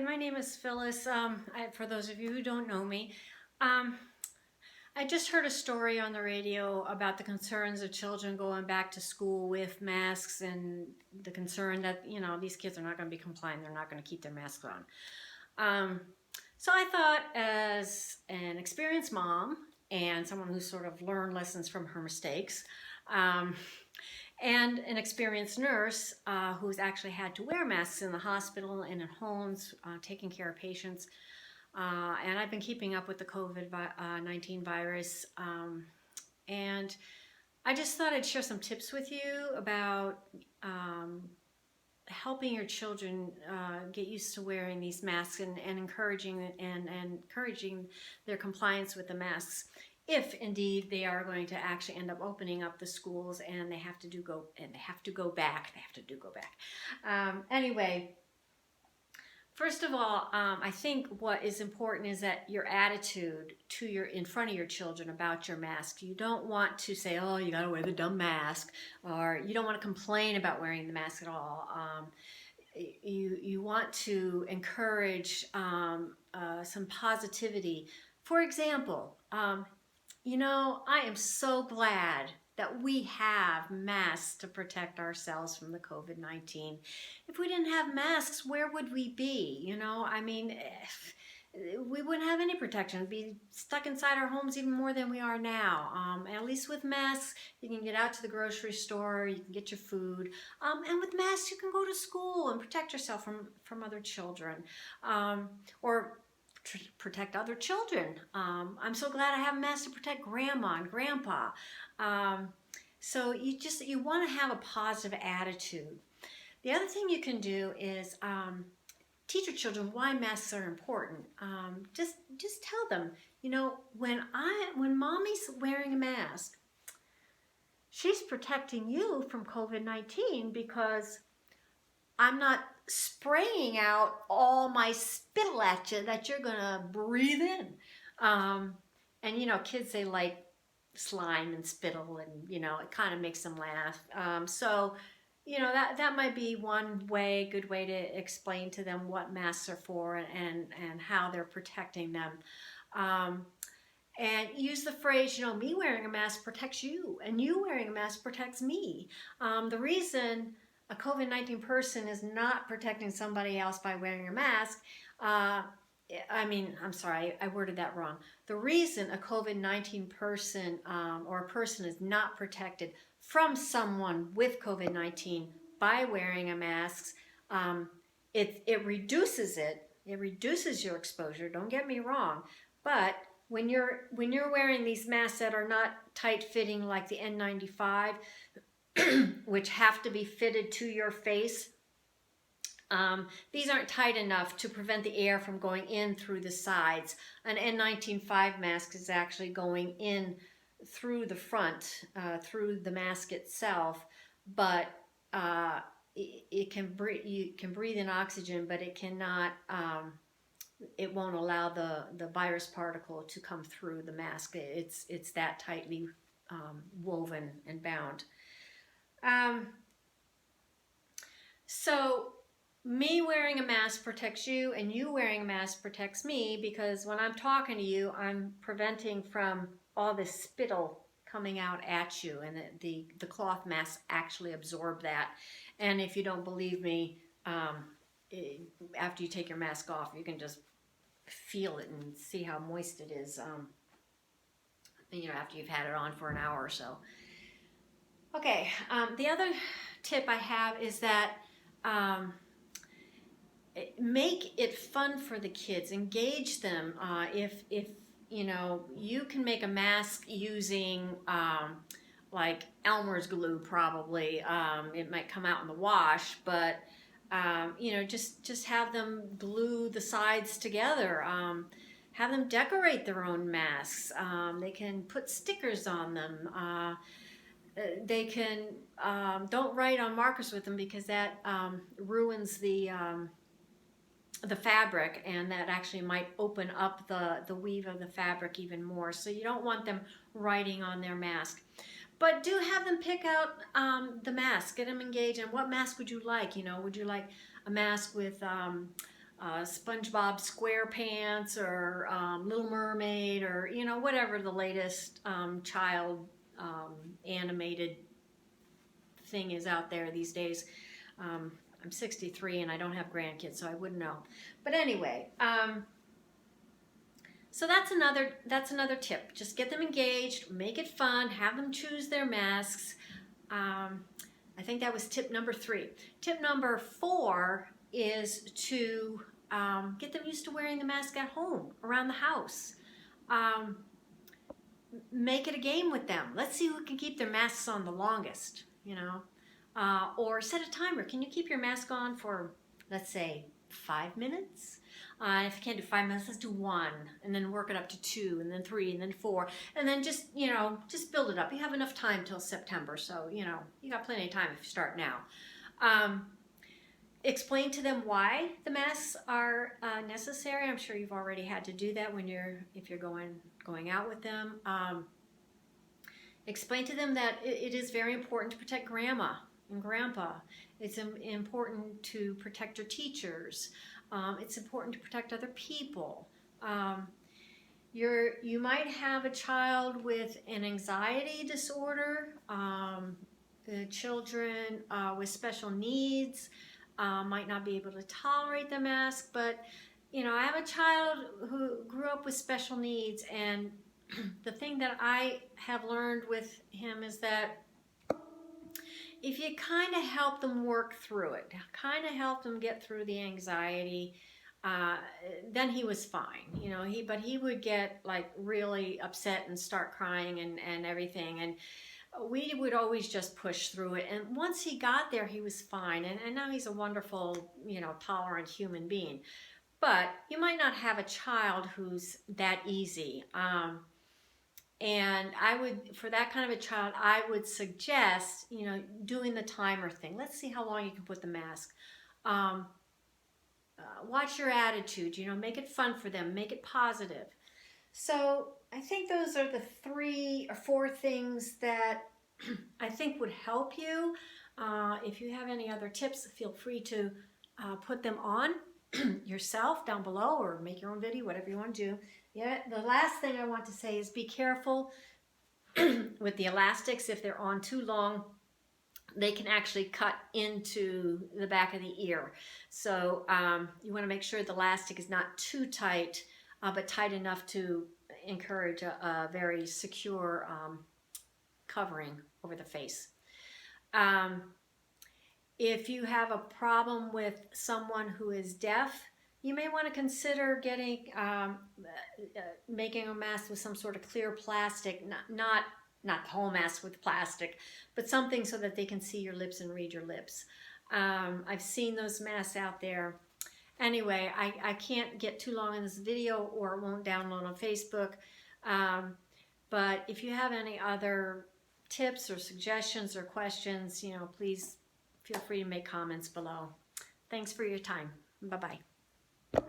my name is Phyllis. For those of you who don't know me, um, I just heard a story on the radio about the concerns of children going back to school with masks and the concern that, these kids are not going to be compliant, they're not going to keep their masks on. Um, so I thought, as an experienced mom and someone who's sort of learned lessons from her mistakes, um, and an experienced nurse who's actually had to wear masks in the hospital and in homes, taking care of patients. And I've been keeping up with the COVID-19 virus. And I just thought I'd share some tips with you about helping your children get used to wearing these masks and encouraging their compliance with the masks, if indeed they are going to actually end up opening up the schools and they have to go back. Anyway, first of all, I think what is important is that your attitude in front of your children about your mask. You don't want to say, "Oh, you got to wear the dumb mask," or you don't want to complain about wearing the mask at all. You want to encourage some positivity. For example, I am so glad that we have masks to protect ourselves from the COVID-19. If we didn't have masks, where would we be? We wouldn't have any protection. We'd be stuck inside our homes even more than we are now. At least with masks, you can get out to the grocery store, you can get your food. And with masks, you can go to school and protect yourself from other children. Or protect other children. I'm so glad I have a mask to protect grandma and grandpa. So you want to have a positive attitude. The other thing you can do is teach your children why masks are important. Just tell them, when mommy's wearing a mask, she's protecting you from COVID-19 because I'm not spraying out all my spittle at you that you're gonna breathe in. And kids, they like slime and spittle, and it kind of makes them laugh. So that might be one good way to explain to them what masks are for and how they're protecting them. And use the phrase, me wearing a mask protects you, and you wearing a mask protects me. The reason a COVID-19 person is not protecting somebody else by wearing a mask, I'm sorry, I worded that wrong. The reason a COVID-19 person or a person is not protected from someone with COVID-19 by wearing a mask, it reduces it. It reduces your exposure, don't get me wrong, but when you're wearing these masks that are not tight-fitting like the N95, which have to be fitted to your face, these aren't tight enough to prevent the air from going in through the sides. An N95 mask is actually going in through the front, through the mask itself, but you can breathe in oxygen, but it cannot. It won't allow the virus particle to come through the mask. It's that tightly woven and bound. So me wearing a mask protects you, and you wearing a mask protects me, because when I'm talking to you, I'm preventing from all this spittle coming out at you, and the cloth masks actually absorb that. And if you don't believe me, after you take your mask off, you can just feel it and see how moist it is, after you've had it on for an hour or so. Okay, the other tip I have is that make it fun for the kids. Engage them. If you can make a mask using like Elmer's glue, probably. It might come out in the wash, but just have them glue the sides together. Have them decorate their own masks. They can put stickers on them. They can, don't write on markers with them, because that ruins the fabric, and that actually might open up the weave of the fabric even more. So you don't want them writing on their mask. But do have them pick out the mask. Get them engaged. And what mask would you like? Would you like a mask with SpongeBob SquarePants or Little Mermaid, or whatever the latest child animated thing is out there these days. I'm 63 and I don't have grandkids, so I wouldn't know. But anyway, so that's another tip. Just get them engaged, make it fun, have them choose their masks. I think that was tip number 3. Tip number 4 is to get them used to wearing the mask at home, around the house. Make it a game with them. Let's see who can keep their masks on the longest, or set a timer. Can you keep your mask on for, let's say, 5 minutes? If you can't do 5 minutes, let's do 1, and then work it up to 2, and then 3, and then 4, and then just build it up. You have enough time till September, so you got plenty of time if you start now. Explain to them why the masks are necessary. I'm sure you've already had to do that if you're going out with them. Explain to them that it is very important to protect Grandma and Grandpa. It's important to protect your teachers. It's important to protect other people. You might have a child with an anxiety disorder. Children with special needs might not be able to tolerate the mask, but I have a child who grew up with special needs, and the thing that I have learned with him is that if you kind of help them work through it, kind of help them get through the anxiety, then he was fine. But he would get like really upset and start crying and everything, and we would always just push through it. And once he got there, he was fine, and now he's a wonderful, tolerant human being. But you might not have a child who's that easy. And for that kind of a child, I would suggest, doing the timer thing. Let's see how long you can put the mask. Watch your attitude, make it fun for them, make it positive. So I think those are the 3 or 4 things that I think would help you. If you have any other tips, feel free to put them on yourself down below, or make your own video, whatever you want to do. Yeah, the last thing I want to say is be careful with the elastics. If they're on too long, they can actually cut into the back of the ear. So you want to make sure the elastic is not too tight, but tight enough to encourage a very secure covering over the face. If you have a problem with someone who is deaf, you may want to consider making a mask with some sort of clear plastic, not the whole mask with plastic, but something so that they can see your lips and read your lips. I've seen those masks out there. Anyway, I can't get too long in this video, or it won't download on Facebook. But if you have any other tips or suggestions or questions, please feel free to make comments below. Thanks for your time. Bye-bye.